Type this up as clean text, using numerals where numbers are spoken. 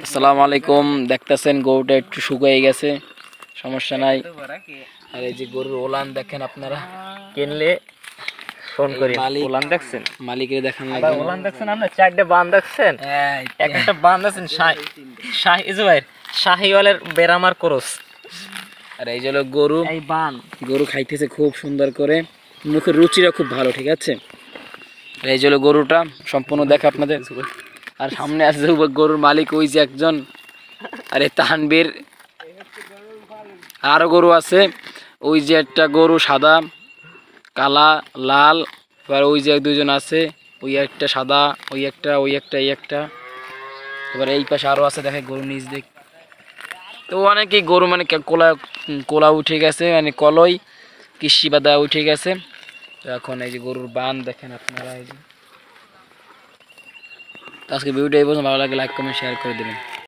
আসসালামু আলাইকুম। দেখতেছেন গরুটা একটু শুকিয়ে গেছে, সমস্যা নাই। আর এই যে গরুর ওলান দেখেন, আপনারা কিনলে ফোন করি। ওলান দেখছেন, মালিকের দেখান আবার ওলান দেখছেন, আপনি চারটে বান দেখছেন, একটা বান দেখছেন শাহিওয়ালের বেরামার ক্রস। আর এই যে হলো গরু, এই বান গরু খাইতেছে খুব সুন্দর করে, মুখের রুচিটা খুব ভালো, ঠিক আছে। আর এই যে হলো গরুটা সম্পূর্ণ দেখা আপনাদের। আর সামনে আছে গরুর মালিক, ওই যে একজন, আরে তানবীর। আরো গরু আছে, ওই যে একটা গরু সাদা, কালা, লাল। এবার ওই যে দুইজন আছে, ওই একটা সাদা, ওই একটা, ওই একটা, এই একটা। এবার এই পাশে আরো আছে, দেখে গরু নিচ দেখ। তো অনেকেই গরু মানে কোলা কোলা উঠে গেছে, মানে কলই কৃষি বাদা উঠে গেছে। তো এখন এই যে গরুর বান দেখেন আপনারা। এই যে আজকে ভিডিওটা এই পর্যন্ত ভালো লাগে লাইক কমেন্ট শেয়ার করে দেবেন।